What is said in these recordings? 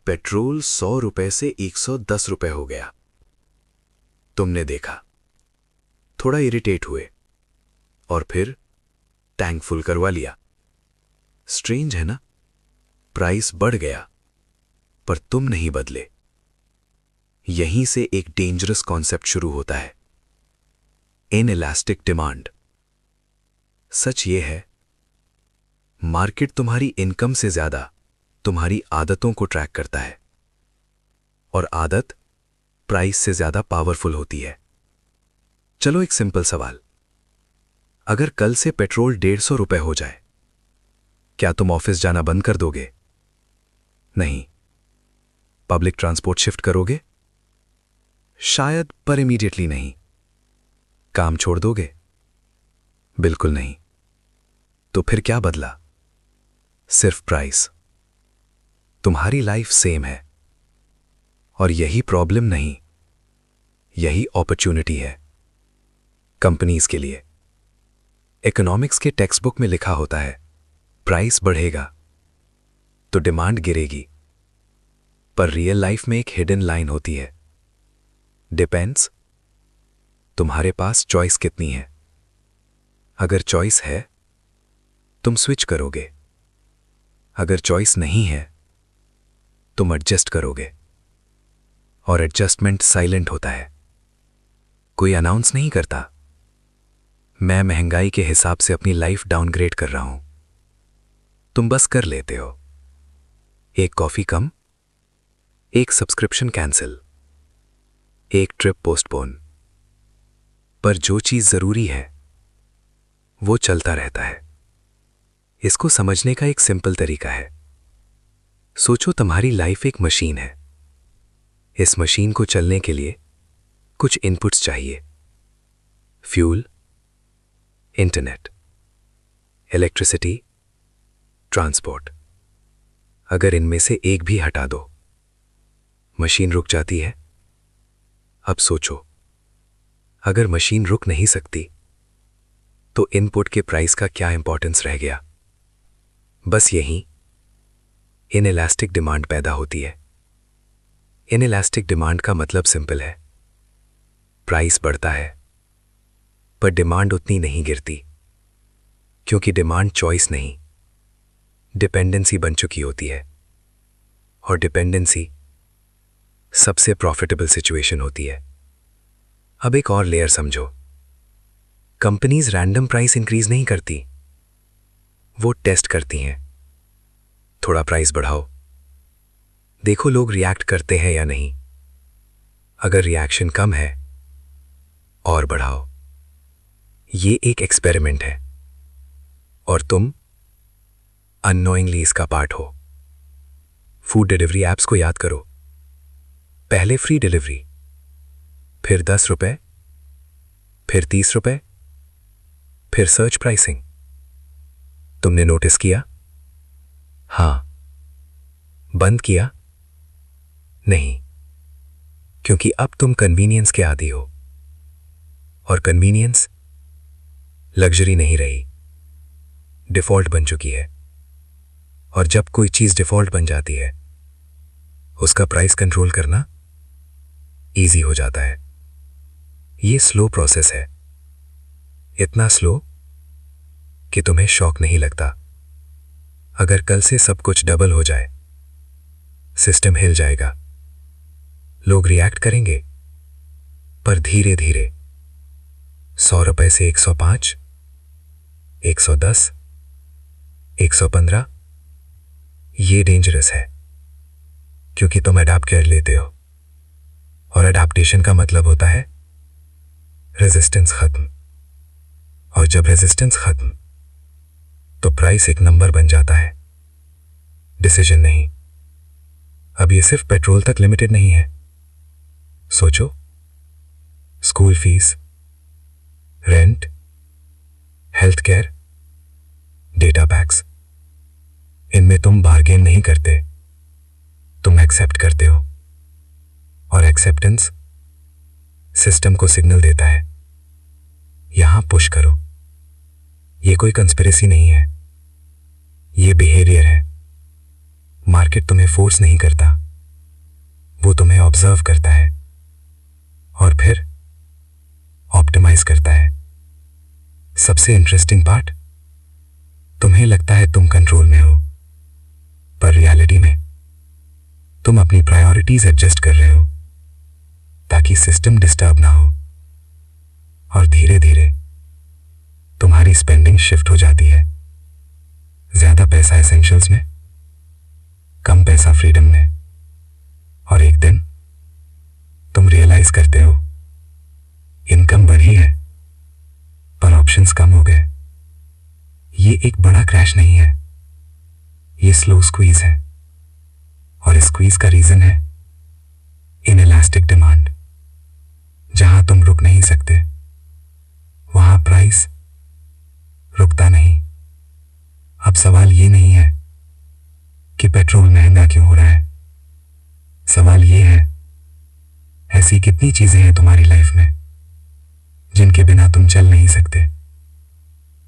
Petrol 100 रुपए से 110 रुपए हो गया। तुमने देखा, थोड़ा इरिटेट हुए और फिर टैंक फुल करवा लिया। स्ट्रेंज है ना, प्राइस बढ़ गया पर तुम नहीं बदले। यहीं से एक डेंजरस कॉन्सेप्ट शुरू होता है, इनइलास्टिक डिमांड। सच यह है, मार्केट तुम्हारी इनकम से ज्यादा तुम्हारी आदतों को ट्रैक करता है, और आदत प्राइस से ज्यादा पावरफुल होती है। चलो एक सिंपल सवाल, अगर कल से पेट्रोल 150 रुपए हो जाए, क्या तुम ऑफिस जाना बंद कर दोगे? नहीं। पब्लिक ट्रांसपोर्ट शिफ्ट करोगे? शायद, पर इमीडिएटली नहीं। काम छोड़ दोगे? बिल्कुल नहीं। तो फिर क्या बदला? सिर्फ प्राइस। तुम्हारी लाइफ सेम है, और यही प्रॉब्लम नहीं, यही अपॉर्चुनिटी है कंपनीज के लिए। इकोनॉमिक्स के टेक्स्ट बुक में लिखा होता है, प्राइस बढ़ेगा तो डिमांड गिरेगी, पर रियल लाइफ में एक हिडन लाइन होती है, डिपेंड्स। तुम्हारे पास चॉइस कितनी है? अगर चॉइस है, तुम स्विच करोगे। अगर चॉइस नहीं है, तुम एडजस्ट करोगे। और एडजस्टमेंट साइलेंट होता है, कोई अनाउंस नहीं करता। मैं महंगाई के हिसाब से अपनी लाइफ डाउनग्रेड कर रहा हूं, तुम बस कर लेते हो। एक कॉफी कम, एक सब्सक्रिप्शन कैंसिल, एक ट्रिप पोस्टपोन। पर जो चीज जरूरी है वो चलता रहता है। इसको समझने का एक सिंपल तरीका है, सोचो तुम्हारी लाइफ एक मशीन है। इस मशीन को चलने के लिए कुछ इनपुट्स चाहिए, फ्यूल, इंटरनेट, इलेक्ट्रिसिटी, ट्रांसपोर्ट। अगर इनमें से एक भी हटा दो, मशीन रुक जाती है। अब सोचो, अगर मशीन रुक नहीं सकती तो इनपुट के प्राइस का क्या इंपॉर्टेंस रह गया? बस यहीं इनइलास्टिक डिमांड पैदा होती है। इनइलास्टिक डिमांड का मतलब सिंपल है, प्राइस बढ़ता है पर डिमांड उतनी नहीं गिरती, क्योंकि डिमांड चॉइस नहीं, डिपेंडेंसी बन चुकी होती है। और डिपेंडेंसी सबसे प्रॉफिटेबल सिचुएशन होती है। अब एक और लेयर समझो, कंपनीज रैंडम प्राइस इंक्रीज नहीं करती, वो टेस्ट करती हैं। थोड़ा प्राइस बढ़ाओ, देखो लोग रिएक्ट करते हैं या नहीं। अगर रिएक्शन कम है, और बढ़ाओ। ये एक एक्सपेरिमेंट है, और तुम अननोइंगली इसका पार्ट हो। फूड डिलीवरी एप्स को याद करो, पहले फ्री डिलीवरी, फिर 10 रुपए, फिर 30 रुपए, फिर सर्च प्राइसिंग। तुमने नोटिस किया? हां। बंद किया? नहीं, क्योंकि अब तुम कन्वीनियंस के आदी हो, और कन्वीनियंस लग्जरी नहीं रही, डिफॉल्ट बन चुकी है। और जब कोई चीज डिफॉल्ट बन जाती है, उसका प्राइस कंट्रोल करना इजी हो जाता है। ये स्लो प्रोसेस है, इतना स्लो कि तुम्हें शॉक नहीं लगता। अगर कल से सब कुछ डबल हो जाए, सिस्टम हिल जाएगा, लोग रिएक्ट करेंगे, पर धीरे धीरे। 100 रुपए से 105, 110, 115। ये डेंजरस है, क्योंकि तुम अडैप्ट कर लेते हो, और अडैप्टेशन का मतलब होता है रेजिस्टेंस खत्म। और जब रेजिस्टेंस खत्म, तो प्राइस एक नंबर बन जाता है, डिसीजन नहीं। अब ये सिर्फ पेट्रोल तक लिमिटेड नहीं है। सोचो, school fees, rent, health care, data PACS, इनमें तुम बार्गेन नहीं करते, तुम एक्सेप्ट करते हो। और एक्सेप्टेंस सिस्टम को सिग्नल देता है, यहां पुश करो। ये कोई कंस्पिरेसी नहीं है, ये बिहेवियर है। मार्केट तुम्हें फोर्स नहीं करता, ऑब्जर्व करता है और फिर ऑप्टिमाइज करता है। सबसे इंटरेस्टिंग पार्ट, तुम्हें लगता है तुम कंट्रोल में हो, पर रियलिटी में तुम अपनी प्रायोरिटीज एडजस्ट कर रहे हो ताकि सिस्टम डिस्टर्ब ना हो। और धीरे धीरे तुम्हारी स्पेंडिंग शिफ्ट हो जाती है, ज्यादा पैसा एसेंशियल्स में, कम पैसा फ्रीडम में। और एक दिन तुम रियलाइज करते हो इनकम बढ़ी है पर ऑप्शंस कम हो गए। ये एक बड़ा क्रैश नहीं है, ये स्लो स्क्वीज है। और स्क्वीज का रीजन है इनइलास्टिक डिमांड। जहां तुम रुक नहीं सकते वहां प्राइस रुकता नहीं। अब सवाल ये नहीं है कि पेट्रोल महंगा क्यों हो रहा है, सवाल ये है ऐसी कितनी चीजें हैं तुम्हारी लाइफ में जिनके बिना तुम चल नहीं सकते,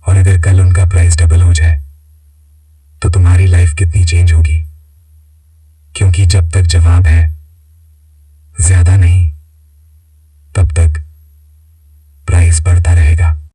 और अगर कल उनका प्राइस डबल हो जाए तो तुम्हारी लाइफ कितनी चेंज होगी। क्योंकि जब तक जवाब है